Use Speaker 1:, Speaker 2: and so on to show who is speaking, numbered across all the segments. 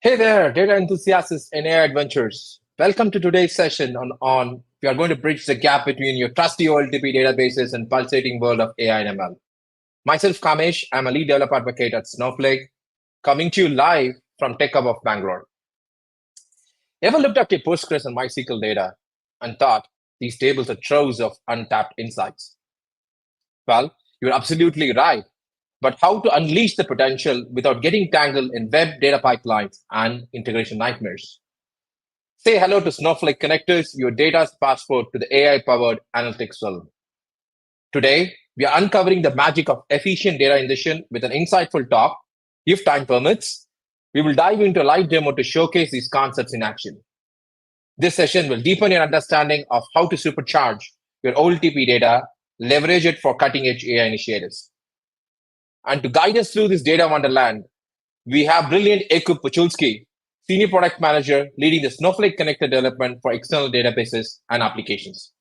Speaker 1: Hey there, data enthusiasts and AI adventures. Welcome to today's session on we are going to bridge the gap between your trusty olTP databases and pulsating world of AI and ML. Myself, Kamesh, I'm a lead developer advocate at Snowflake, coming to you live from Tech Hub of Bangalore. Ever looked at your Postgres and MySQL data and thought these tables are troves of untapped insights? Well, you're absolutely right. But how to unleash the potential without getting tangled in web data pipelines and integration nightmares? Say hello to Snowflake Connectors, your data's passport to the AI-powered analytics realm. Today, we are uncovering the magic of efficient data ingestion with an insightful talk. If time permits, we will dive into a live demo to showcase these concepts in action. This session will deepen your understanding of how to supercharge your old TP data, leverage it for cutting-edge AI initiatives. And to guide us through this data wonderland, we have brilliant Jakub Puchalski, Senior Product Manager leading the Snowflake Connector development for external databases and applications.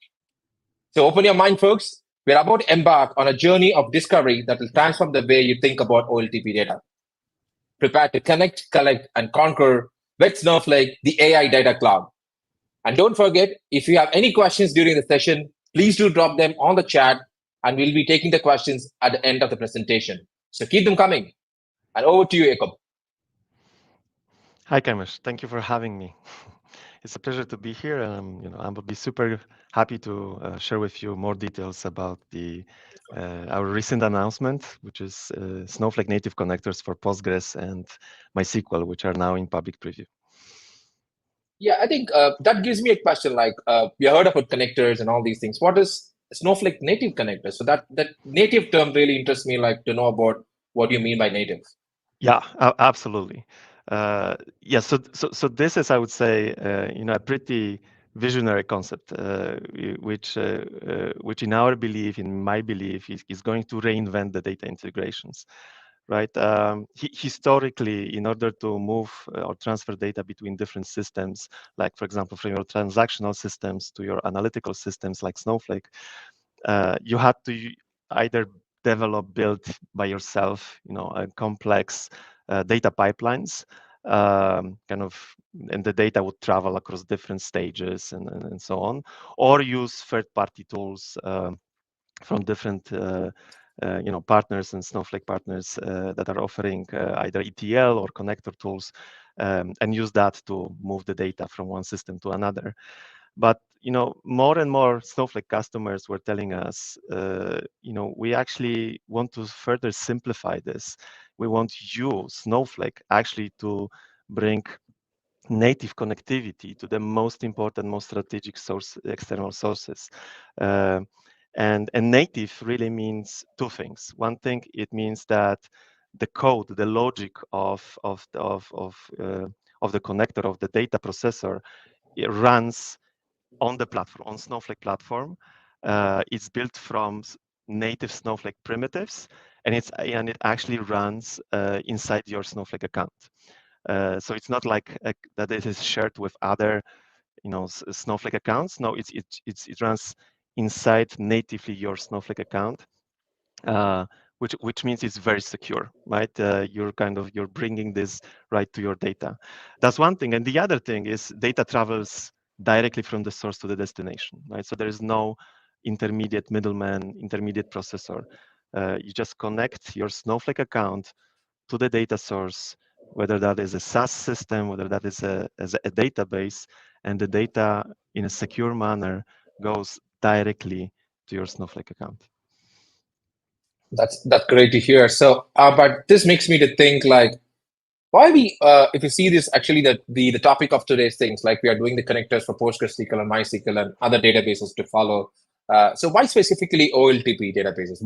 Speaker 1: So open your mind, folks. We're about to embark on a journey of discovery that will transform the way you think about olTP data. Prepare to connect, collect, and conquer with Snowflake, the AI data cloud. And don't forget, if you have any questions during the session, please do drop them on the chat, and we'll be taking the questions at the end of the presentation. So keep them coming. And over to you, Jakub.
Speaker 2: Hi, Kamesh. Thank you for having me. It's a pleasure to be here, and I will be super happy to share with you more details about our recent announcement, which is Snowflake native connectors for Postgres and MySQL, which are now in public preview.
Speaker 1: Yeah, I think that gives me a question. Like we heard about connectors and all these things. What is Snowflake native connector? So that native term really interests me. Like to know about what you mean by native.
Speaker 2: Yeah, absolutely. Yeah, so this is, I would say, a pretty visionary concept, which in our belief, in my belief, is going to reinvent the data integrations, right? Historically, in order to move or transfer data between different systems, like for example, from your transactional systems to your analytical systems like Snowflake, you had to either build by yourself, a complex data pipelines, and the data would travel across different stages and so on, or use third-party tools from different partners and Snowflake partners that are offering either ETL or connector tools, and use that to move the data from one system to another. But more and more Snowflake customers were telling us, we actually want to further simplify this. We want you, Snowflake, actually to bring native connectivity to the most important, most strategic external sources. And native really means two things. One thing, it means that the code, the logic of the connector, of the data processor, it runs on the platform, on Snowflake platform. It's built from native Snowflake primitives, and it actually runs inside your Snowflake account. So it's not like that it is shared with other, Snowflake accounts. No, it runs inside natively your Snowflake account, which means it's very secure, right? You're bringing this right to your data. That's one thing, and the other thing is data travels directly from the source to the destination, right? So there is no intermediate middleman, intermediate processor. You just connect your Snowflake account to the data source, whether that is a SaaS system, whether that is a database, and the data in a secure manner goes directly to your Snowflake account.
Speaker 1: That's great to hear. So, but this makes me to think like why we if you see this actually the topic of today's things like we are doing the connectors for PostgreSQL and MySQL and other databases to follow. So why specifically olTP databases?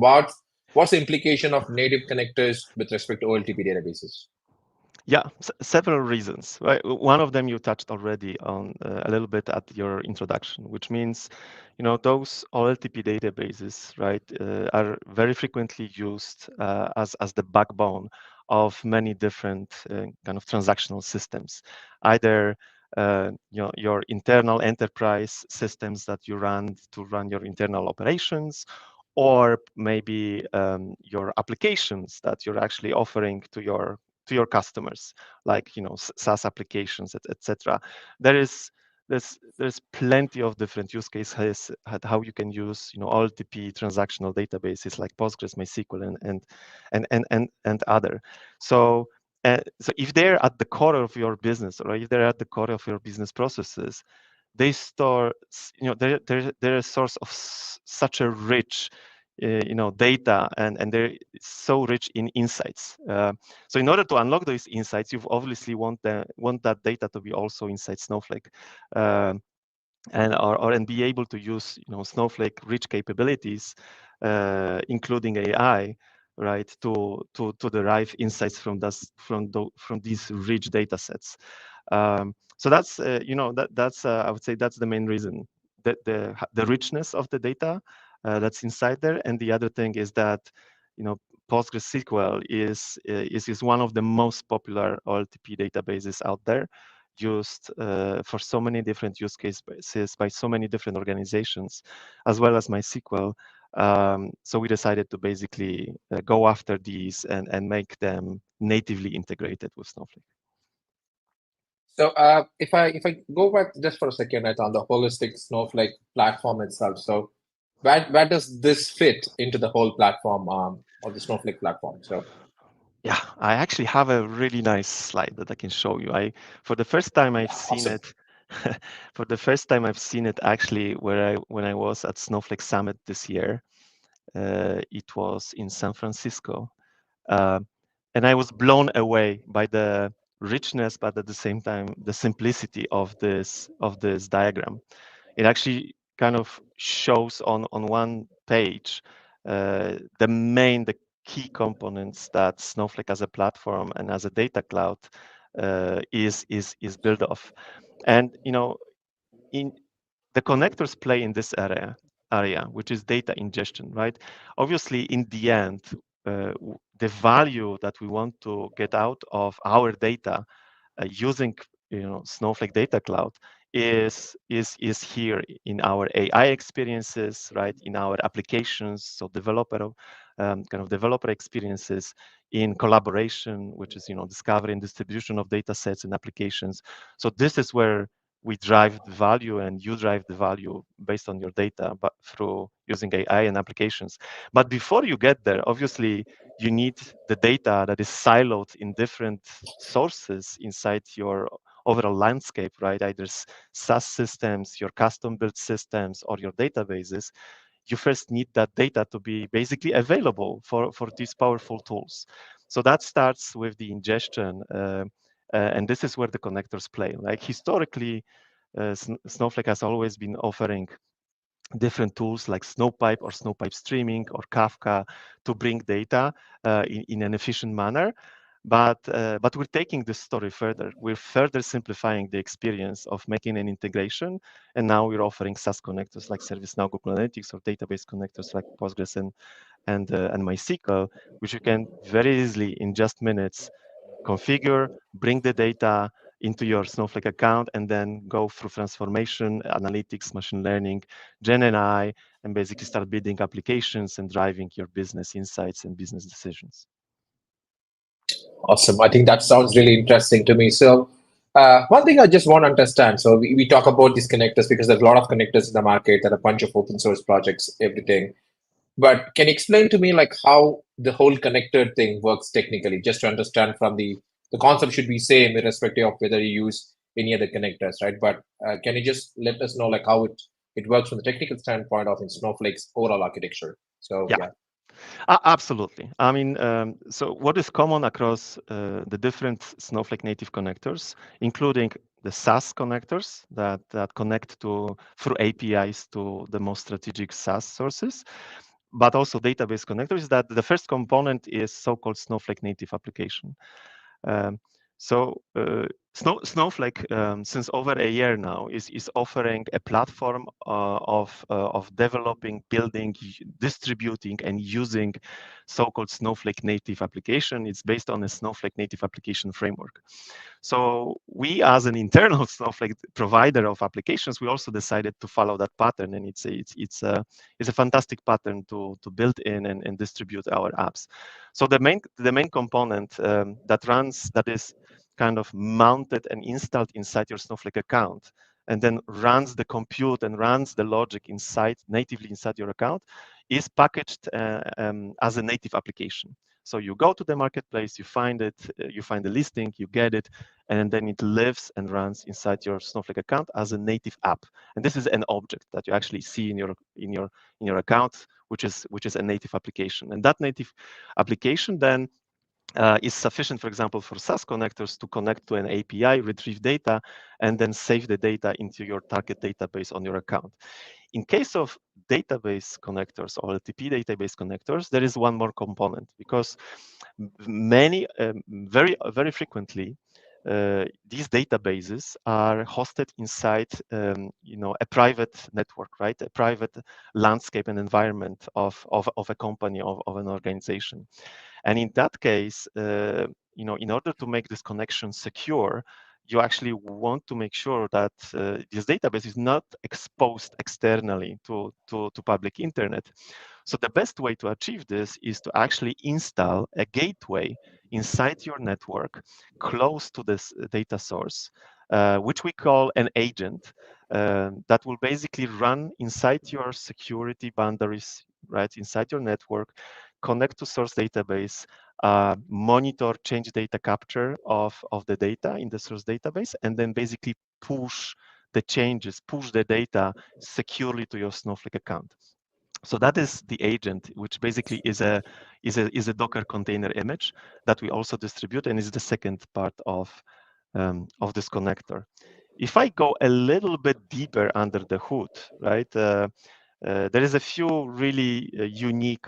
Speaker 1: What's the implication of native connectors with respect to olTP databases?
Speaker 2: Yeah, several reasons. Right? One of them you touched already on a little bit at your introduction, which means, those olTP databases, right, are very frequently used as the backbone of many different kind of transactional systems, either your internal enterprise systems that you run to run your internal operations, or maybe your applications that you're actually offering to your to your customers, like SaaS applications, etc. There's plenty of different use cases at how you can use olTP transactional databases like Postgres, MySQL, and other. So if they're at the core of your business, or if they're at the core of your business processes, they store, they're a source of such a rich, data, and they're so rich in insights. So in order to unlock those insights, you obviously want that data to be also inside Snowflake, and be able to use Snowflake rich capabilities, including AI, right, to derive insights from these rich data sets. So that's I would say that's the main reason, that the richness of the data that's inside there. And the other thing is that PostgreSQL is one of the most popular olTP databases out there, used for so many different use cases by so many different organizations, as well as MySQL. So we decided to basically go after these and make them natively integrated with Snowflake.
Speaker 1: So if I go back just for a second, right, on the holistic Snowflake platform itself. So where does this fit into the whole platform, or the Snowflake platform? So
Speaker 2: yeah, I actually have a really nice slide that I can show you. For the first time I've seen
Speaker 1: awesome.
Speaker 2: it. For the first time I've seen it actually when I was at Snowflake Summit this year. It was in San Francisco. And I was blown away by the richness, but at the same time, the simplicity of this diagram. It actually kind of shows on one page the key components that Snowflake as a platform and as a data cloud is built of. And in the connectors play in this area, which is data ingestion, right? Obviously, in the end, the value that we want to get out of our data using Snowflake Data Cloud is here in our AI experiences, right? In our applications, so developer experiences, in collaboration, which is discovery and distribution of data sets and applications. So this is where we drive the value, and you drive the value based on your data, but through using AI and applications. But before you get there, obviously, you need the data that is siloed in different sources inside your overall landscape, right? Either SaaS systems, your custom-built systems, or your databases. You first need that data to be basically available for these powerful tools. So that starts with the ingestion, and this is where the connectors play. Like historically, Snowflake has always been offering different tools like Snowpipe or Snowpipe Streaming or Kafka to bring data in an efficient manner. But we're taking this story further. We're further simplifying the experience of making an integration, and now we're offering SaaS connectors like ServiceNow, Google Analytics, or database connectors like Postgres and MySQL, which you can very easily, in just minutes, configure, bring the data into your Snowflake account, and then go through transformation, analytics, machine learning, Gen AI, and basically start building applications and driving your business insights and business decisions.
Speaker 1: Awesome. I think that sounds really interesting to me. So one thing I just want to understand. So we talk about these connectors because there's a lot of connectors in the market. There are a bunch of open source projects, everything. But can you explain to me like how the whole connector thing works technically, just to understand from the concept should be same irrespective of whether you use any other connectors, right? But can you just let us know like how it works from the technical standpoint of in Snowflake's overall architecture? So yeah.
Speaker 2: Absolutely. I mean, so what is common across the different Snowflake native connectors, including the SaaS connectors that connect through APIs to the most strategic SaaS sources, but also database connectors, is that the first component is so-called Snowflake native application. Snowflake, since over a year now, is offering a platform of developing, building, distributing, and using so-called Snowflake native application. It's based on a Snowflake native application framework. So we, as an internal Snowflake provider of applications, we also decided to follow that pattern, and it's a fantastic pattern to build in and distribute our apps. So the main component that is kind of mounted and installed inside your Snowflake account, and then runs the compute and runs the logic natively inside your account, is packaged as a native application. So you go to the marketplace, you find it, you find the listing, you get it, and then it lives and runs inside your Snowflake account as a native app. And this is an object that you actually see in your account, which is a native application. And that native application then is sufficient, for example, for SaaS connectors to connect to an API, retrieve data, and then save the data into your target database on your account. In case of database connectors or olTP database connectors, there is one more component, because very frequently, these databases are hosted inside, a private network, right? A private landscape and environment of a company, of an organization. And in that case, in order to make this connection secure, you actually want to make sure that this database is not exposed externally to public internet. So the best way to achieve this is to actually install a gateway inside your network close to this data source, which we call an agent, that will basically run inside your security boundaries, right, inside your network, connect to source database, monitor change data capture of the data in the source database, and then basically push the changes, push the data securely to your Snowflake account. So that is the agent, which basically is a Docker container image that we also distribute, and is the second part of this connector. If I go a little bit deeper under the hood, right, there is a few really unique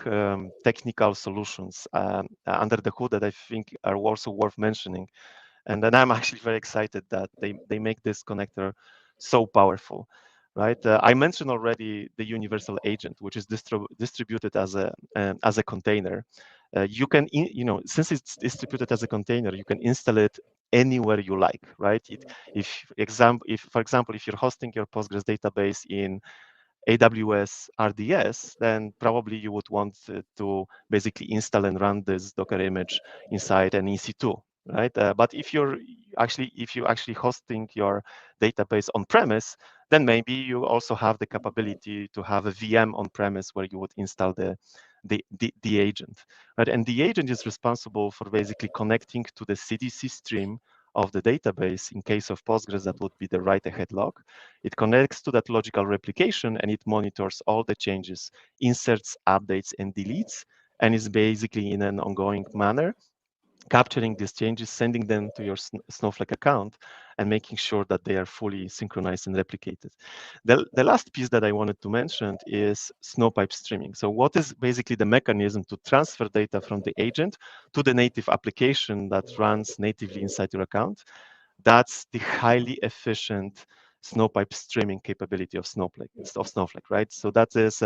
Speaker 2: technical solutions under the hood that I think are also worth mentioning. And then I'm actually very excited that they make this connector so powerful, right? I mentioned already the universal agent, which is distributed as a container. You can, since it's distributed as a container, you can install it anywhere you like, right? For example, if you're hosting your Postgres database in AWS RDS, then probably you would want to basically install and run this Docker image inside an EC2, right? But if you're actually hosting your database on premise, then maybe you also have the capability to have a VM on premise where you would install the agent, right? And the agent is responsible for basically connecting to the CDC stream of the database. In case of Postgres, that would be the write-ahead log. It connects to that logical replication, and it monitors all the changes, inserts, updates, and deletes, and is basically in an ongoing manner capturing these changes, sending them to your Snowflake account, and making sure that they are fully synchronized and replicated. The last piece that I wanted to mention is Snowpipe Streaming. So what is basically the mechanism to transfer data from the agent to the native application that runs natively inside your account? That's the highly efficient Snowpipe streaming capability of Snowflake, right? So that is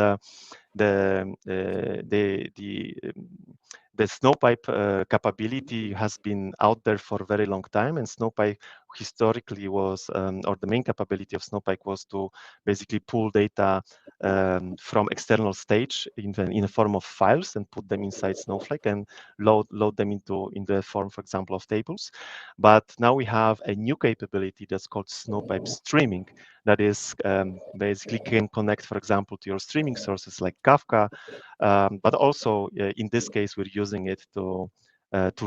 Speaker 2: the Snowpipe capability has been out there for a very long time, and Snowpipe historically was, or the main capability of Snowpipe was to basically pull data from external stage in the form of files and put them inside Snowflake and load them in the form, for example, of tables. But now we have a new capability that's called Snowpipe Streaming, that is basically can connect, for example, to your streaming sources like Kafka, but also in this case we're using it to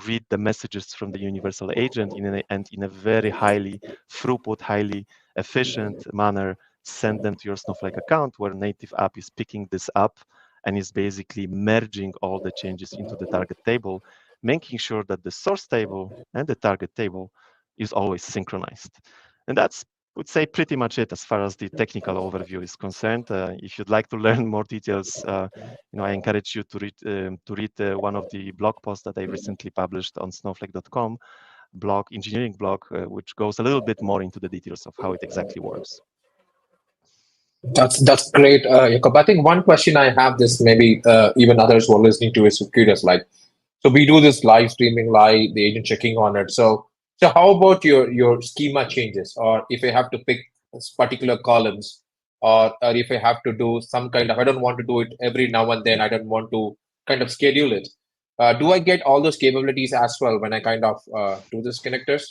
Speaker 2: read the messages from the universal agent in a very highly throughput, highly efficient manner, send them to your Snowflake account, where native app is picking this up and is basically merging all the changes into the target table, making sure that the source table and the target table is always synchronized. And that's, I would say, pretty much it as far as the technical overview is concerned. If you'd like to learn more details, I encourage you to read one of the blog posts that I recently published on snowflake.com engineering blog, which goes a little bit more into the details of how it exactly works.
Speaker 1: That's great, Jakub. I think one question I have, this maybe even others who are listening to is curious, like, so we do this live streaming, the agent checking on it. So So how about your schema changes, or if I have to pick particular columns, or if I have to do some kind of, I don't want to do it every now and then. I don't want to kind of schedule it. Do I get all those capabilities as well when I kind of do this connectors?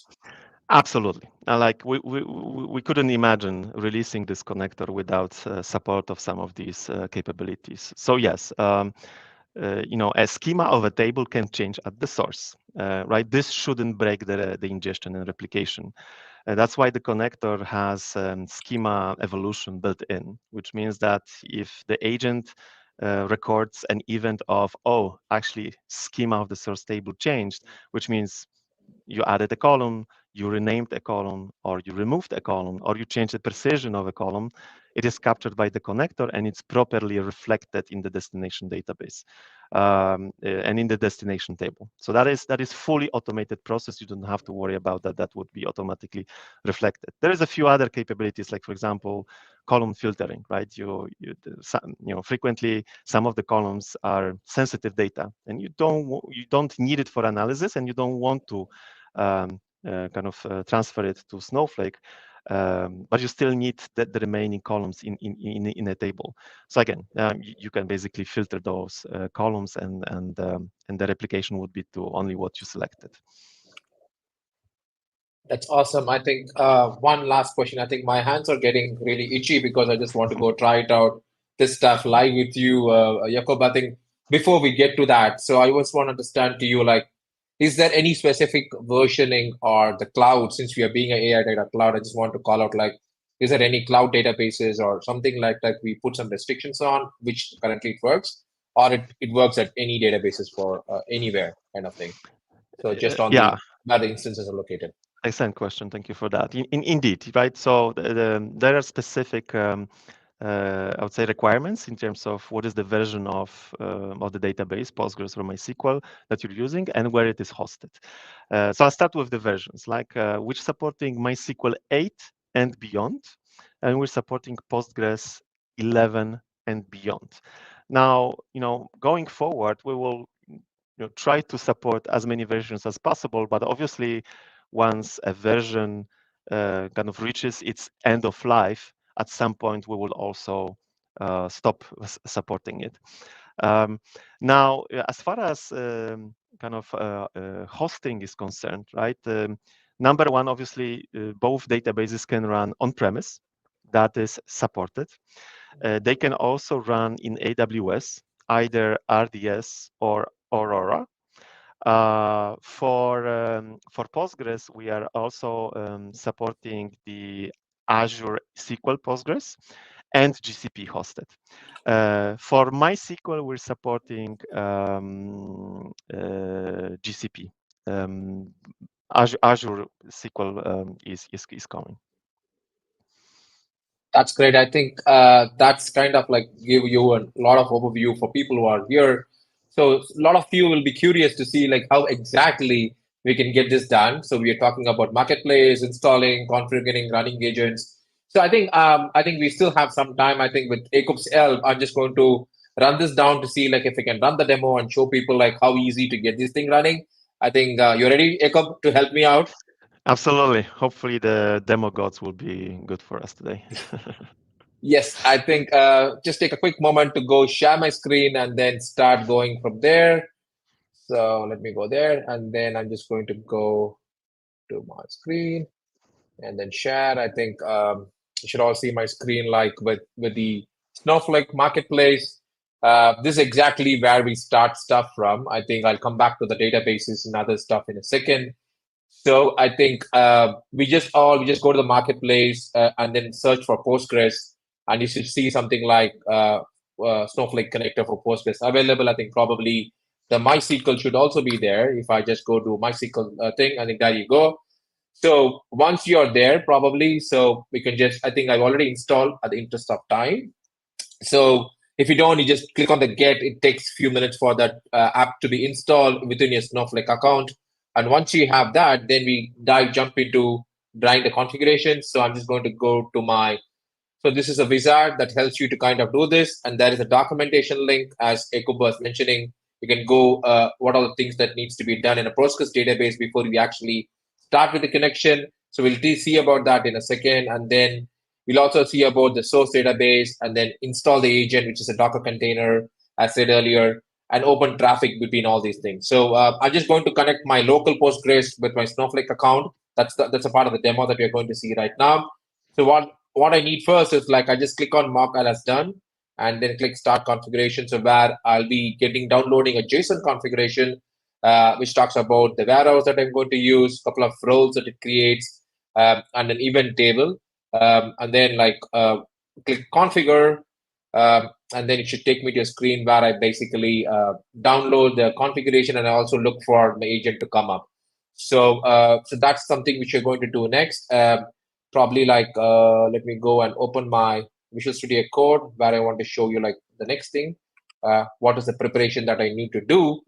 Speaker 2: Absolutely. Like we couldn't imagine releasing this connector without support of some of these capabilities. So yes, a schema of a table can change at the source, right? This shouldn't break the ingestion and replication. That's why the connector has schema evolution built in, which means that if the agent records an event of, oh, actually schema of the source table changed, which means you added a column, you renamed a column, or you removed a column, or you changed the precision of a column, it is captured by the connector and it's properly reflected in the destination database and in the destination table. So that is fully automated process. You don't have to worry about that. That would be automatically reflected. There is a few other capabilities, like for example, column filtering, right? Frequently some of the columns are sensitive data, and you don't need it for analysis, and you don't want to transfer it to Snowflake, but you still need the remaining columns in a table. So again, you can basically filter those columns, and the replication would be to only what you selected.
Speaker 1: That's awesome. I think one last question. I think my hands are getting really itchy because I just want to go try it out, this stuff live with you, Jakob. I think before we get to that, so I just want to understand to you, like, is there any specific versioning or the cloud, since we are being an AI data cloud, I just want to call out, like, is there any cloud databases or something like that we put some restrictions on, which currently it works, or it works at any databases for anywhere kind of thing? So just on
Speaker 2: Yeah,
Speaker 1: the where the instances are located.
Speaker 2: excellent question. Thank you for that. Indeed, right? So there are specific, I would say, requirements in terms of what is the version of the database, Postgres or MySQL, that you're using and where it is hosted. So I'll start with the versions, like we're supporting MySQL 8 and beyond, and we're supporting Postgres 11 and beyond. Now, going forward, we will try to support as many versions as possible, but obviously once a version kind of reaches its end of life, at some point we will also stop supporting it. Now, as far as hosting is concerned, right? Number one, obviously, both databases can run on-premise. That is supported. They can also run in AWS, either RDS or Aurora. For Postgres, we are also supporting the Azure SQL Postgres and GCP hosted. For MySQL, we're supporting GCP. Azure SQL is coming.
Speaker 1: That's great. I think that's kind of like give you a lot of overview for people who are here. So a lot of you will be curious to see like how exactly we can get this done. So we are talking about marketplace, installing, configuring, running agents. So I think we still have some time. I think with Jakub's help, I'm just going to run this down to see like if we can run the demo and show people like how easy to get this thing running. I think you're ready, Jakub, to help me out.
Speaker 2: Absolutely. Hopefully the demo gods will be good for us today.
Speaker 1: Yes, I think just take a quick moment to go share my screen and then start going from there. So let me go there, and then I'm just going to go to my screen and then share. I think you should all see my screen like with the Snowflake Marketplace. This is exactly where we start stuff from. I think I'll come back to the databases and other stuff in a second. So I think we just go to the marketplace and then search for Postgres, and you should see something like Snowflake connector for Postgres available. I think probably the MySQL should also be there. If I just go to MySQL thing, I think there you go. So once you're there, probably, so we can just, I think I've already installed at the interest of time. So if you don't, you just click on the get. It takes a few minutes for that app to be installed within your Snowflake account. And once you have that, then we jump into drawing the configuration. So I'm just going to go to my, so this is a wizard that helps you to kind of do this. And there is a documentation link, as Jakub was mentioning. You can go, what are the things that needs to be done in a Postgres database before we actually start with the connection. So we'll see about that in a second. And then we'll also see about the source database and then install the agent, which is a Docker container, as said earlier, and open traffic between all these things. So I'm just going to connect my local Postgres with my Snowflake account. That's a part of the demo that we're going to see right now. So what I need first is like I just click on mark as done and then click start configuration. So where I'll be downloading a JSON configuration, which talks about the warehouse that I'm going to use, a couple of roles that it creates, and an event table. And then click configure, and then it should take me to a screen where I basically download the configuration and I also look for my agent to come up. So that's something which we're going to do next. Probably let me go and open my Visual Studio Code where I want to show you like the next thing. What is the preparation that I need to do?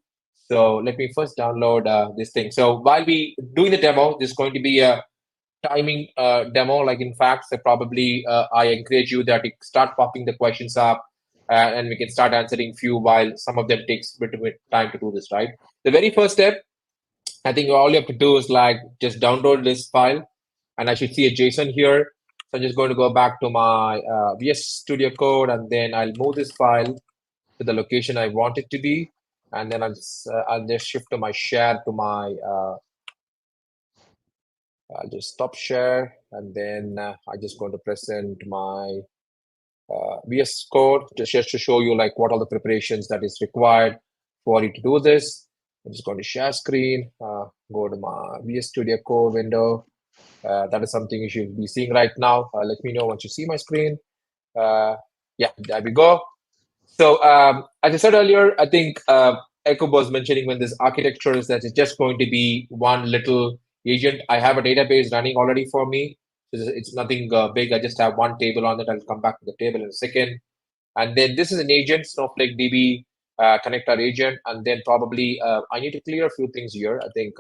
Speaker 1: So let me first download this thing. So while we doing the demo, this is going to be a timing demo. Like in fact, so probably I encourage you that you start popping the questions up, and we can start answering few while some of them takes a bit of time to do this. Right. The very first step, I think all you have to do is like just download this file, and I should see a JSON here. So I'm just going to go back to my VS Studio Code, and then I'll move this file to the location I want it to be, and then I'll just shift to my share to my I'll just stop share, and then I'm just going to present my VS Code just to show you like what all the preparations that is required for you to do this. I'm just going to share screen, go to my VS Studio Code window. That is something you should be seeing right now. Let me know once you see my screen. Yeah, there we go. So as I said earlier, I think Jakub was mentioning when this architecture is that it's just going to be one little agent. I have a database running already for me. It's nothing big. I just have one table on it. I'll come back to the table in a second. And then this is an agent, Snowflake DB connector agent. And then probably I need to clear a few things here. I think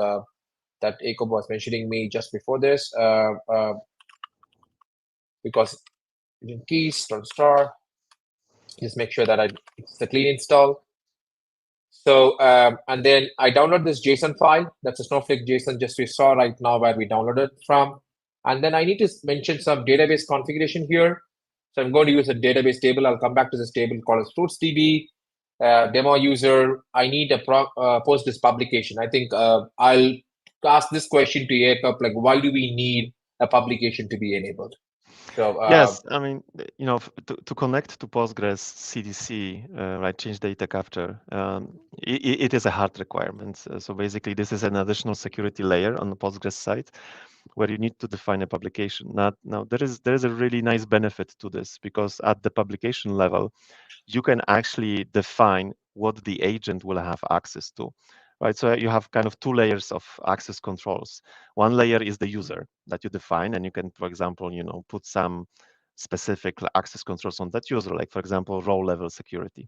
Speaker 1: that Jakub was mentioning me just before this because keys, star, just make sure that it's the clean install. So, and then I download this JSON file. That's a Snowflake JSON just we saw right now where we downloaded from. And then I need to mention some database configuration here. So I'm going to use a database table. I'll come back to this table called as FruitsDB. Demo user, I need a Postgres publication. I think I'll ask this question to Jakub, like, why do we need a publication to be enabled? So
Speaker 2: yes, I mean, to connect to Postgres CDC, right, change data capture, it is a hard requirement. So basically, this is an additional security layer on the Postgres side where you need to define a publication. Now there is a really nice benefit to this because at the publication level, you can actually define what the agent will have access to. Right, so you have kind of two layers of access controls. One layer is the user that you define, and you can, for example, put some specific access controls on that user, like for example, row level security.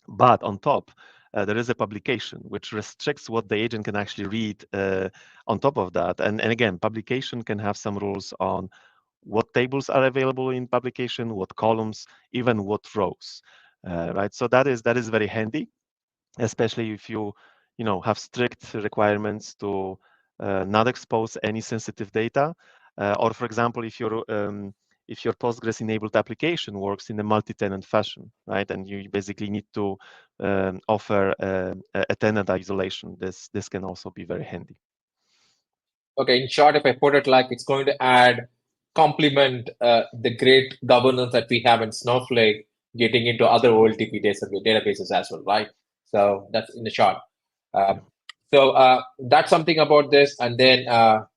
Speaker 2: But on top, there is a publication which restricts what the agent can actually read on top of that. And again, publication can have some rules on what tables are available in publication, what columns, even what rows. Right, so that is very handy, especially if you have strict requirements to not expose any sensitive data, or for example, if your Postgres enabled application works in a multi-tenant fashion, right, and you basically need to offer a tenant isolation, this can also be very handy.
Speaker 1: Okay, in short, if I put it like it's going to complement the great governance that we have in Snowflake, getting into other olTP databases as well, right? So that's in the short. So that's something about this. And then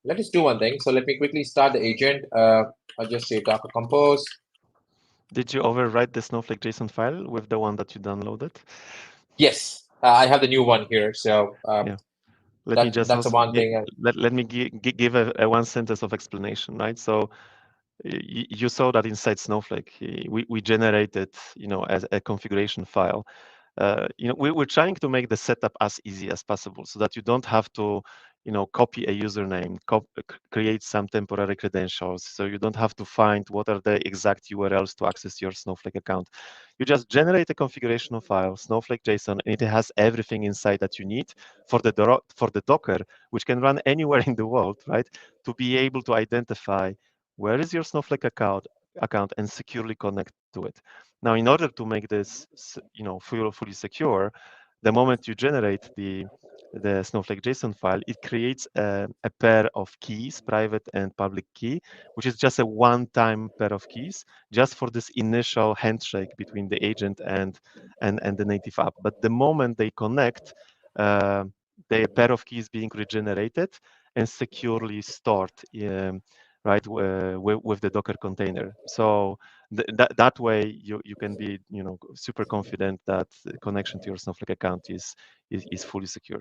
Speaker 1: let us do one thing. So let me quickly start the agent. I'll just say Docker compose.
Speaker 2: Did you overwrite the Snowflake JSON file with the one that you downloaded?
Speaker 1: Yes, I have the new one here. So
Speaker 2: yeah. That's
Speaker 1: the one thing.
Speaker 2: Let me give a one sentence of explanation, right? So you saw that inside Snowflake, we generated, as a configuration file. We're trying to make the setup as easy as possible so that you don't have to, copy a username, create some temporary credentials, so you don't have to find what are the exact URLs to access your Snowflake account. You just generate a configuration file, Snowflake JSON, and it has everything inside that you need for the Docker, which can run anywhere in the world, right? To be able to identify where is your Snowflake account and securely connect to it. Now, in order to make this, fully secure, the moment you generate the Snowflake JSON file, it creates a pair of keys, private and public key, which is just a one-time pair of keys, just for this initial handshake between the agent and the native app. But the moment they connect, the pair of keys being regenerated and securely stored, right, with the Docker container. So that way you can be super confident that the connection to your Snowflake account is fully secure.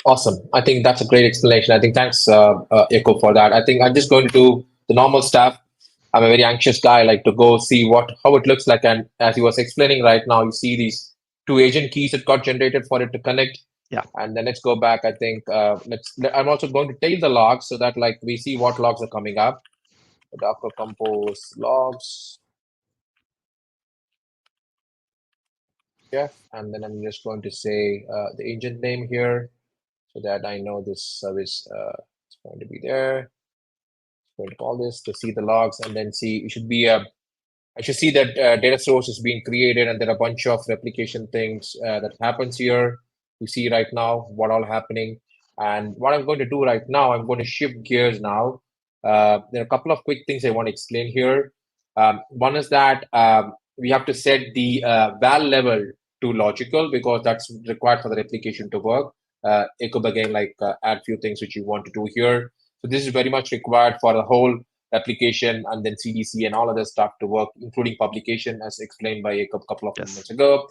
Speaker 1: Awesome. I think that's a great explanation. I think thanks, Echo, for that. I think I'm just going to do the normal stuff. I'm a very anxious guy. I like to go see how it looks like. And as he was explaining right now, you see these two agent keys that got generated for it to connect.
Speaker 2: Yeah.
Speaker 1: And then let's go back. I think I'm also going to tail the logs so that like we see what logs are coming up. The Docker compose logs. Yeah. And then I'm just going to say the agent name here, so that I know this service is going to be there. I'm going to call this to see the logs, and then see it should be I should see that data source is being created, and there are a bunch of replication things that happens here. You see right now what all happening, and what I'm going to do right now, I'm going to shift gears now. There are a couple of quick things I want to explain here. One is that we have to set the val level to logical, because that's required for the replication to work. Jacob again add few things which you want to do here. So this is very much required for the whole application and then CDC and all other stuff to work, including publication, as explained by Jacob a couple of minutes ago.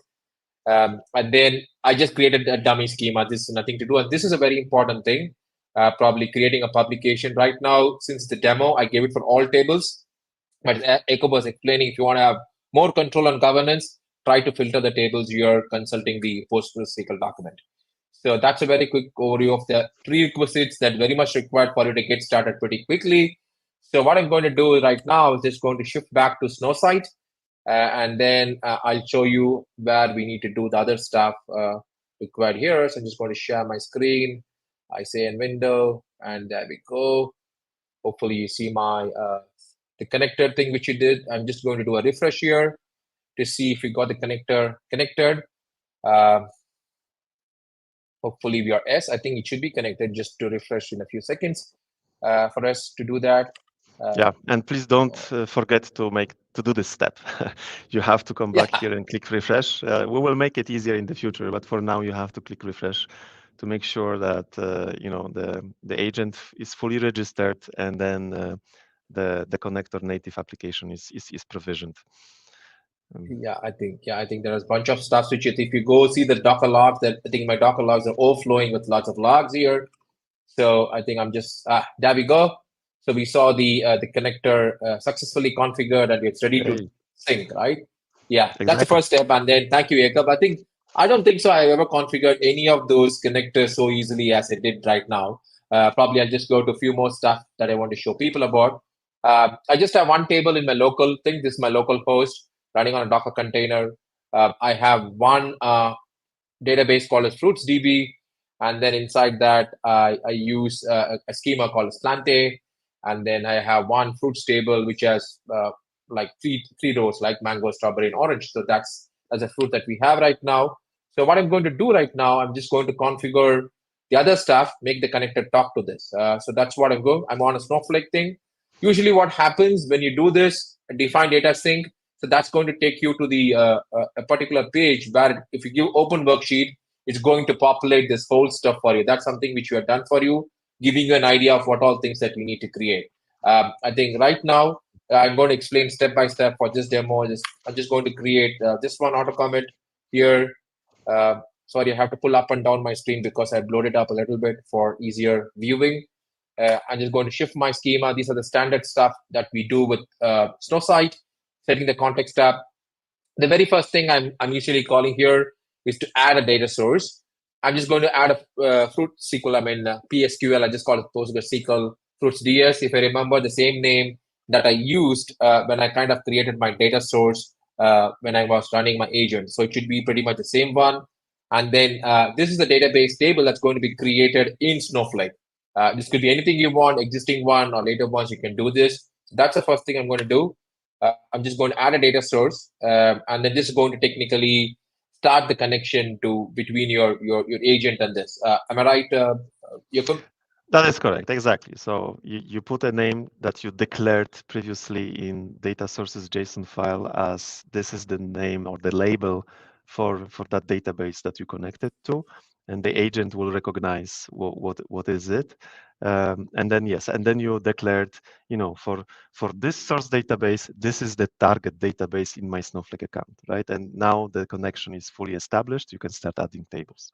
Speaker 1: And then I just created a dummy schema. This is nothing to do. And this is a very important thing, probably creating a publication. Right now, since the demo, I gave it for all tables. But Jacob was explaining, if you want to have more control on governance, try to filter the tables you're consulting the PostgreSQL document. So that's a very quick overview of the prerequisites that very much required for you to get started pretty quickly. So what I'm going to do right now is just going to shift back to Snowsite, and then I'll show you where we need to do the other stuff required here. So I'm just going to share my screen. I say in window, and there we go. Hopefully you see my the connector thing which you did. I'm just going to do a refresh here to see if we got the connector connected. Hopefully we are yes. I think it should be connected. Just to refresh in a few seconds for us to do that.
Speaker 2: Yeah, and please don't forget to do this step. You have to come back here and click refresh. We will make it easier in the future, but for now you have to click refresh to make sure that the agent is fully registered, and then the connector native application is provisioned.
Speaker 1: I think there is a bunch of stuff which if you go see the Docker logs, that I think my Docker logs are overflowing with lots of logs here. So I think I'm just there we go. So we saw the connector successfully configured, and it's ready to sync, right? Yeah, exactly. That's the first step. And then thank you, Jacob. I don't think so I ever configured any of those connectors so easily as I did right now. Probably I'll just go to a few more stuff that I want to show people about. I just have one table in my local thing. This is my local host running on a Docker container. I have one database called as FruitsDB, and then inside that I use a schema called Slante, and then I have one fruits table which has like three rows, like mango, strawberry, and orange. So that's a fruit that we have right now. So what I'm going to do right now, I'm just going to configure the other stuff, make the connector talk to this. So that's what I'm on a Snowflake thing. Usually what happens when you do this, define data sync, so that's going to take you to the a particular page where if you give open worksheet, it's going to populate this whole stuff for you. That's something which we have done for you, giving you an idea of what all things that we need to create. I think right now, I'm going to explain step by step for this demo. I'm just going to create this one auto comment here. Sorry, I have to pull up and down my screen because I bloated it up a little bit for easier viewing. I'm just going to shift my schema. These are the standard stuff that we do with Snowsite, setting the context tab. The very first thing I'm usually calling here is to add a data source. I'm just going to add a fruit SQL. PSQL. I just call it PostgreSQL fruits DS. If I remember the same name that I used when I kind of created my data source when I was running my agent. So it should be pretty much the same one. And then this is the database table that's going to be created in Snowflake. This could be anything you want, existing one or later ones, you can do this. So that's the first thing I'm going to do. I'm just going to add a data source, and then this is going to technically start the connection to between your agent and this. Am I right, Jakub?
Speaker 2: That is correct, exactly. So you put a name that you declared previously in data sources JSON file as this is the name or the label for that database that you connected to, and the agent will recognize what is it. And then yes, and then you declared, for this source database, this is the target database in my Snowflake account, right? And now the connection is fully established. You can start adding tables.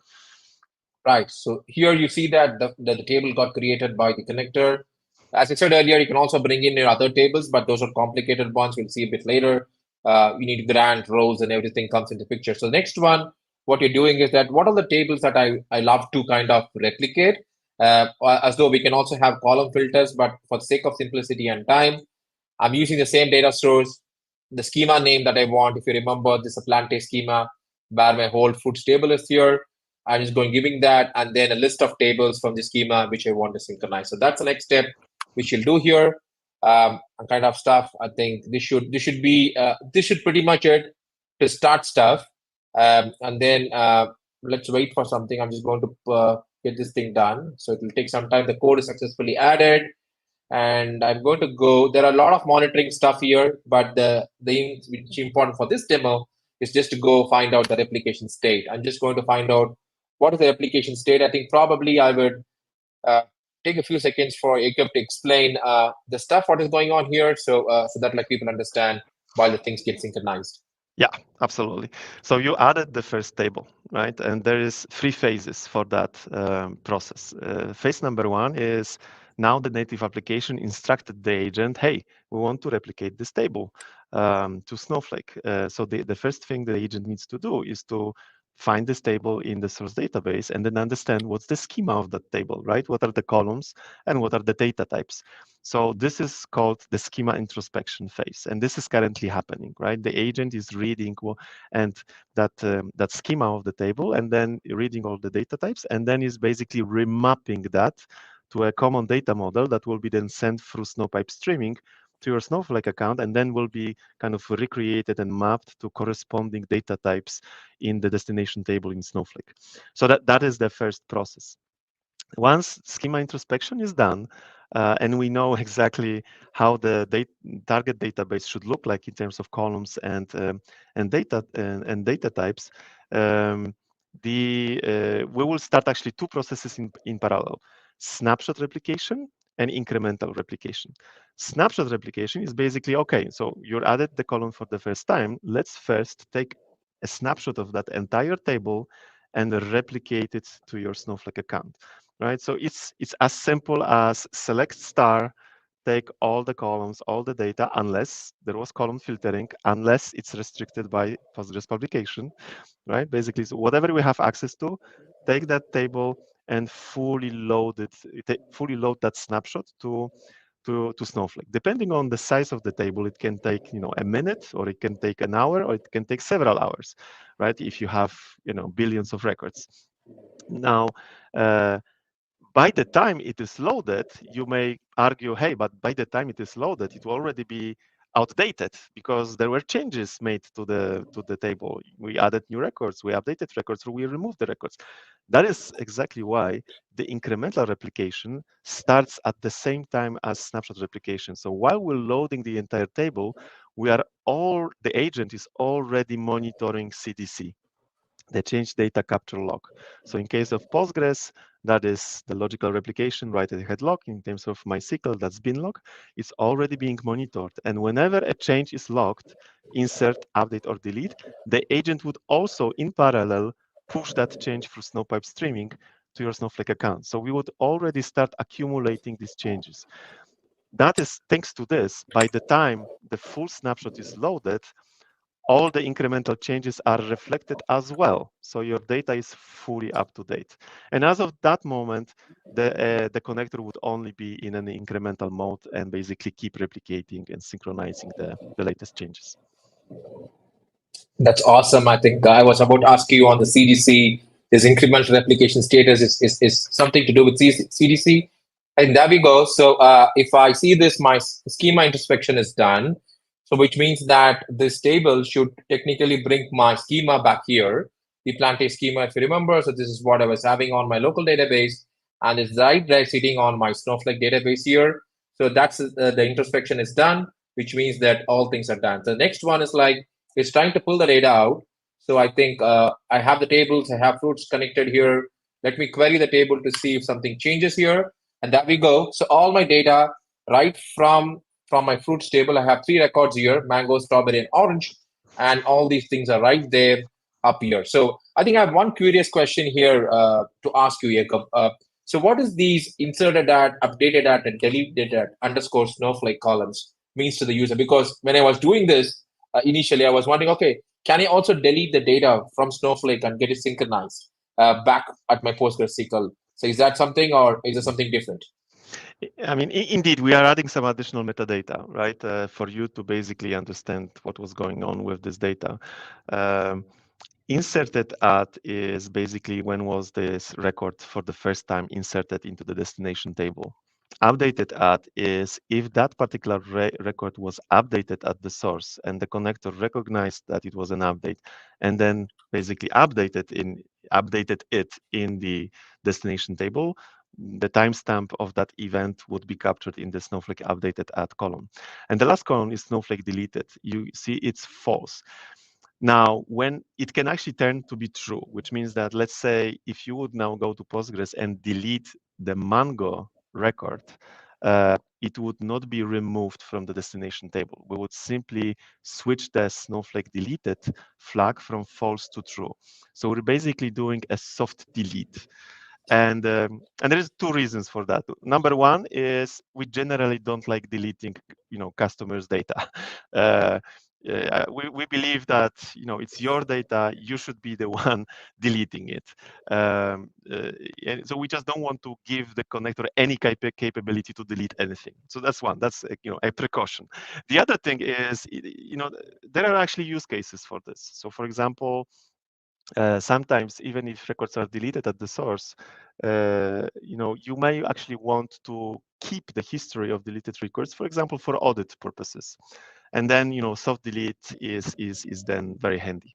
Speaker 1: Right. So here you see that the table got created by the connector. As I said earlier, you can also bring in your other tables, but those are complicated ones. We'll see a bit later. You need grant rows and everything comes into picture. So the next one, what you're doing is that what are the tables that I love to kind of replicate, as though we can also have column filters, but for the sake of simplicity and time, I'm using the same data source, the schema name that I want. If you remember, this is a Plante schema where my whole foods table is here. I'm just going giving that and then a list of tables from the schema which I want to synchronize. So that's the next step which you'll do here. And kind of stuff. I think this should be this should pretty much it to start stuff. And then let's wait for something. I'm just going to get this thing done. So it will take some time. The code is successfully added. And I'm going to go. There are a lot of monitoring stuff here, but the which is important for this demo is just to go find out the replication state. I'm just going to find out what is the replication state. I think probably I would take a few seconds for Jacob to explain the stuff what is going on here, so that like people understand while the things get synchronized.
Speaker 2: Yeah, absolutely. So you added the first table, right? And there is 3 phases for that process. Phase number 1 is now the native application instructed the agent, hey, we want to replicate this table to Snowflake. So the first thing the agent needs to do is to find this table in the source database and then understand what's the schema of that table, right? What are the columns and what are the data types? So this is called the schema introspection phase, and this is currently happening, right? The agent is reading and that schema of the table, and then reading all the data types, and then is basically remapping that to a common data model that will be then sent through Snowpipe Streaming to your Snowflake account, and then will be kind of recreated and mapped to corresponding data types in the destination table in Snowflake. So that is the first process. Once schema introspection is done, and we know exactly how the target database should look like in terms of columns and data types, we will start actually 2 processes in parallel: snapshot replication and incremental replication. Snapshot replication is basically, okay, so you added the column for the first time. Let's first take a snapshot of that entire table and replicate it to your Snowflake account. Right, so it's as simple as select star, take all the columns, all the data, unless there was column filtering, unless it's restricted by Postgres publication, right? Basically, so whatever we have access to, take that table and fully load that snapshot to Snowflake. Depending on the size of the table, it can take a minute, or it can take an hour, or it can take several hours, right? If you have billions of records. Now, by the time it is loaded, you may argue, hey, but by the time it is loaded, it will already be outdated because there were changes made to the table. We added new records, we updated records, or we removed the records. That is exactly why the incremental replication starts at the same time as snapshot replication. So while we're loading the entire table, the agent is already monitoring CDC, the change data capture log. So in case of Postgres, that is the logical replication write-ahead log. In terms of MySQL, that's bin log. It's already being monitored. And whenever a change is logged, insert, update, or delete, the agent would also, in parallel, push that change through Snowpipe Streaming to your Snowflake account. So we would already start accumulating these changes. That is, thanks to this, by the time the full snapshot is loaded, all the incremental changes are reflected as well. So your data is fully up to date. And as of that moment, the connector would only be in an incremental mode and basically keep replicating and synchronizing the latest changes.
Speaker 1: That's awesome. I think I was about to ask you on the CDC. This incremental replication status is something to do with CDC. And there we go. So if I see this, my schema introspection is done. So which means that this table should technically bring my schema back here. The Plantage schema, if you remember. So this is what I was having on my local database. And it's right there sitting on my Snowflake database here. So that's the introspection is done, which means that all things are done. So the next one is like, it's trying to pull the data out. So I think I have the tables, I have fruits connected here. Let me query the table to see if something changes here. And there we go. So all my data right from my fruits table, I have 3 records here, mango, strawberry, and orange. And all these things are right there up here. So I think I have one curious question here to ask you, Jakub. So what is these inserted at, updated at, and deleted at underscore Snowflake columns means to the user? Because when I was doing this, initially, I was wondering, okay, can I also delete the data from Snowflake and get it synchronized back at my PostgreSQL? So is that something, or is it something different?
Speaker 2: I mean, indeed, we are adding some additional metadata, right, for you to basically understand what was going on with this data. Inserted at is basically when was this record for the first time inserted into the destination table. Updated at is if that particular record was updated at the source and the connector recognized that it was an update and then basically updated it in the destination table, the timestamp of that event would be captured in the Snowflake updated at column. And the last column is Snowflake deleted. You see it's false. Now, when it can actually turn to be true, which means that, let's say, if you would now go to Postgres and delete the Mango record, it would not be removed from the destination table. We would simply switch the Snowflake deleted flag from false to true. So we're basically doing a soft delete. And there is 2 reasons for that. Number one is we generally don't like deleting, customers' data. We believe that it's your data, you should be the one deleting it. And so we just don't want to give the connector any capability to delete anything. So that's one. That's a precaution. The other thing is there are actually use cases for this. So for example, sometimes even if records are deleted at the source, you may actually want to keep the history of deleted records, for example, for audit purposes. And then, soft delete is then very handy.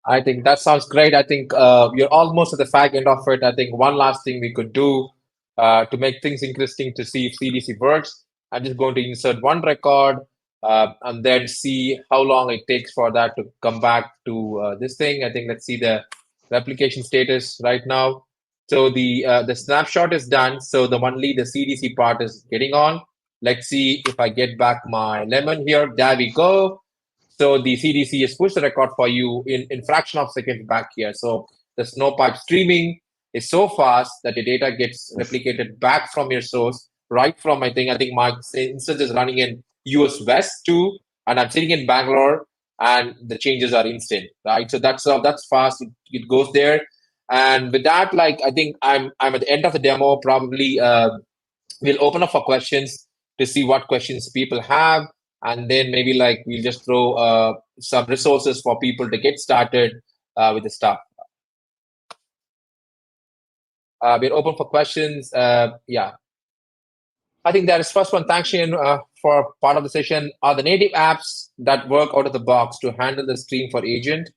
Speaker 1: I think that sounds great. I think you're almost at the fag end of it. I think one last thing we could do to make things interesting to see if CDC works. I'm just going to insert one record and then see how long it takes for that to come back to this thing. I think let's see the replication status right now. So the snapshot is done. So only the CDC part is getting on. Let's see if I get back my lemon here. There we go. So the CDC has pushed the record for you in fraction of seconds back here. So the Snowpipe streaming is so fast that the data gets replicated back from your source, right from I think my instance is running in US West too, and I'm sitting in Bangalore, and the changes are instant, right? So that's fast. It goes there, and with that, like I think I'm at the end of the demo. Probably we'll open up for questions to see what questions people have, and then maybe like we'll just throw some resources for people to get started with the stuff. We're open for questions. Yeah, I think there is first one. Thanks, Shane, for part of the session. Are the native apps that work out of the box to handle the stream for agent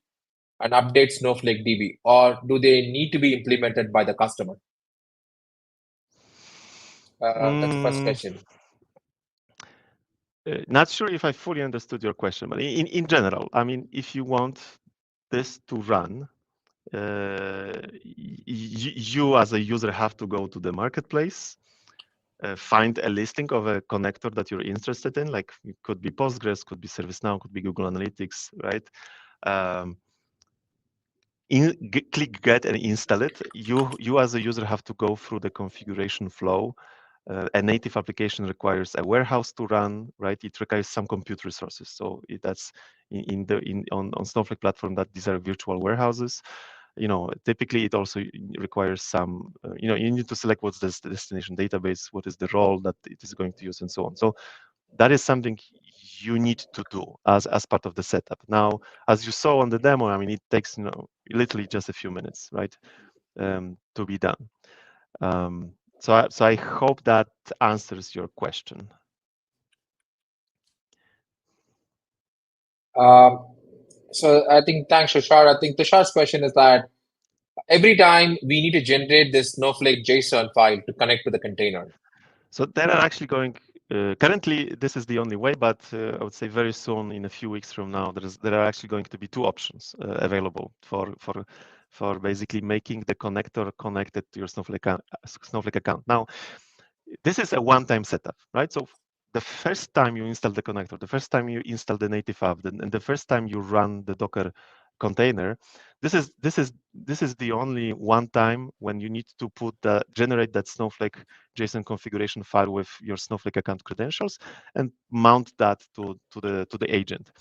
Speaker 1: and update Snowflake DB, or do they need to be implemented by the customer? That's the first question.
Speaker 2: Not sure if I fully understood your question, but in general, I mean, if you want this to run, you as a user have to go to the marketplace, find a listing of a connector that you're interested in, like it could be Postgres, could be ServiceNow, could be Google Analytics, right? Click get and install it. You as a user have to go through the configuration flow a native application requires a warehouse to run, right? It requires some compute resources. So that's on Snowflake platform, that these are virtual warehouses. Typically it also requires some, you need to select what's the destination database, what is the role that it is going to use, and so on. So that is something you need to do as part of the setup. Now, as you saw on the demo, I mean, it takes literally just a few minutes, right, to be done. So I hope that answers your question.
Speaker 1: So I think thanks, Tushar. I think Tushar's question is that every time we need to generate this Snowflake JSON file to connect to the container.
Speaker 2: So there are actually currently this is the only way, but I would say very soon, in a few weeks from now, there are actually going to be two options available for basically making the connector connected to your Snowflake account. Now, this is a one-time setup, right? So the first time you install the connector, the first time you install the native app, and the first time you run the Docker container, this is the only one time when you need to generate that Snowflake JSON configuration file with your Snowflake account credentials and mount that to the agent.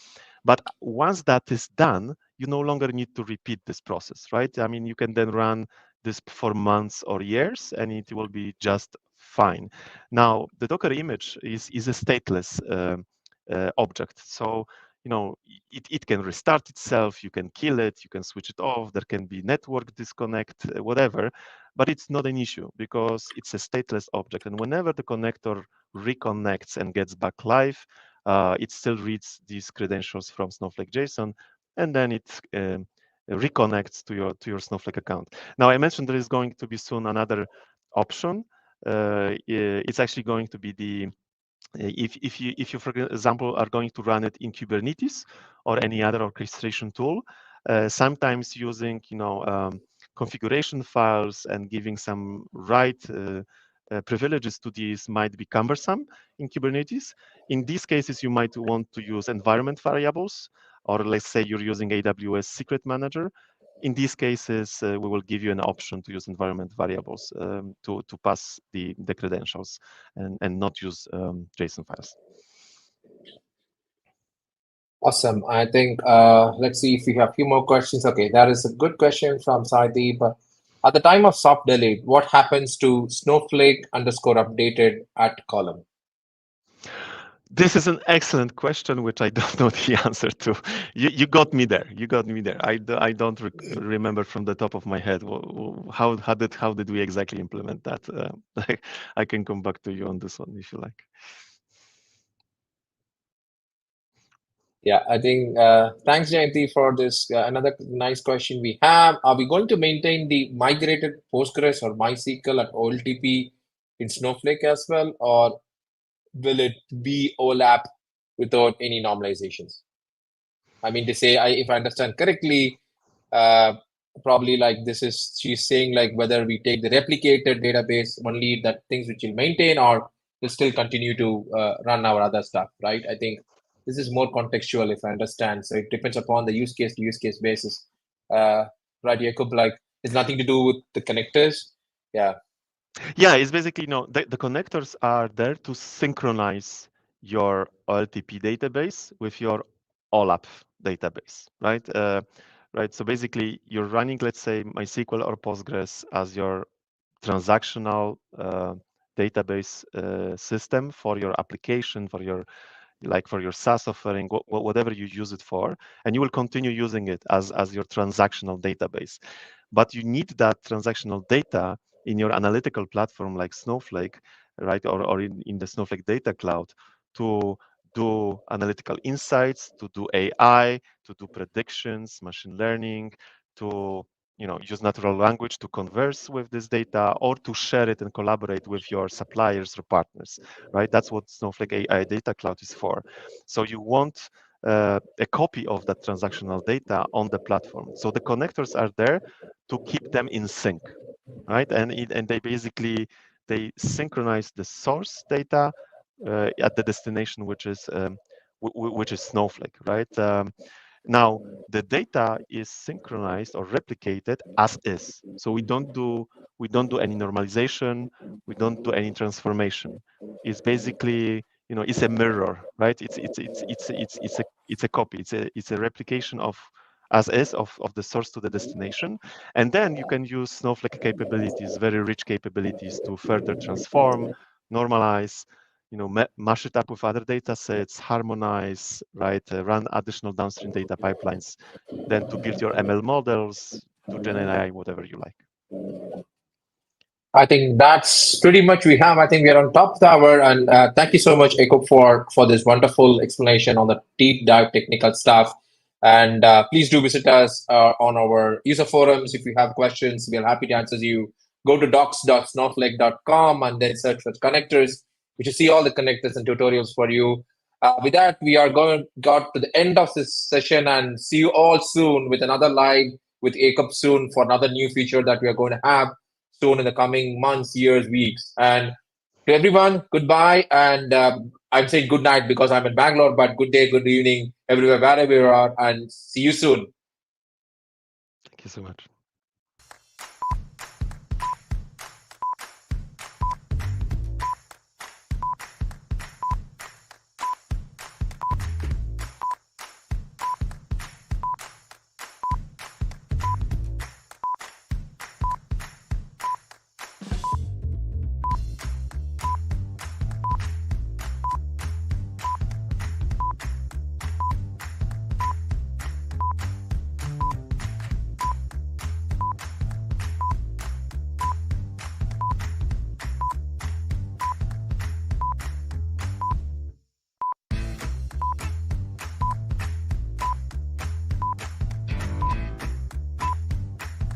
Speaker 2: But once that is done, you no longer need to repeat this process, right? I mean, you can then run this for months or years, and it will be just fine. Now, the Docker image is a stateless object. So, it can restart itself, you can kill it, you can switch it off, there can be network disconnect, whatever, but it's not an issue because it's a stateless object. And whenever the connector reconnects and gets back live, it still reads these credentials from Snowflake JSON, and then it reconnects to your Snowflake account. Now, I mentioned there is going to be soon another option. It's actually going to be if you, for example, are going to run it in Kubernetes or any other orchestration tool, sometimes using configuration files and giving some privileges to these might be cumbersome in Kubernetes. In these cases, you might want to use environment variables, or let's say you're using AWS Secret Manager. In these cases, we will give you an option to use environment variables to pass the credentials and not use JSON files.
Speaker 1: Awesome. I think let's see if we have a few more questions. Okay, that is a good question from Saidi. But at the time of soft delete, what happens to Snowflake _updated at column?
Speaker 2: This is an excellent question, which I don't know the answer to. You got me there. You got me there. I don't remember from the top of my head how did we exactly implement that. I can come back to you on this one if you like.
Speaker 1: Yeah, I think thanks, Jayanti, for this. Another nice question we have. Are we going to maintain the migrated Postgres or MySQL at olTP in Snowflake as well, or will it be OLAP without any normalizations? I mean, to say, if I understand correctly, probably like she's saying like whether we take the replicated database only, that things which will maintain, or will still continue to run our other stuff, right? I think this is more contextual, if I understand. So it depends upon the use case to use case basis. Right, Jakub, like it's nothing to do with the connectors. Yeah.
Speaker 2: Yeah, it's basically the connectors are there to synchronize your olTP database with your OLAP database, right? Right. So basically, you're running, let's say, MySQL or Postgres as your transactional database system for your application, for your SaaS offering, whatever you use it for, and you will continue using it as your transactional database. But you need that transactional data in your analytical platform like Snowflake, right, or in the Snowflake Data Cloud to do analytical insights, to do AI, to do predictions, machine learning, to use natural language to converse with this data, or to share it and collaborate with your suppliers or partners, right? That's what Snowflake AI Data Cloud is for. So you want a copy of that transactional data on the platform. So the connectors are there to keep them in sync, right? And they basically synchronize the source data at the destination, which is Snowflake, right? Now, the data is synchronized or replicated as is. So we don't do any normalization, we don't do any transformation. It's basically, it's a mirror, right? It's a copy. It's a replication of as is of the source to the destination. And then you can use Snowflake capabilities, very rich capabilities, to further transform, normalize, mash it up with other data sets, harmonize, right? Run additional downstream data pipelines, then to build your ML models, to Gen AI, whatever you like.
Speaker 1: I think that's pretty much we have. I think we are on top of the hour, and thank you so much, Jakub, for this wonderful explanation on the deep dive technical stuff. And please do visit us on our user forums if you have questions. We are happy to answer you. Go to docs.snowflake.com and then search for connectors. You should see all the connectors and tutorials for you. With that, we are got to the end of this session, and see you all soon with another live with Jakub soon for another new feature that we are going to have soon in the coming months, years, weeks. And to everyone, goodbye. And I'm saying good night because I'm in Bangalore, but good day, good evening, everywhere, wherever you are, and see you soon.
Speaker 2: Thank you so much.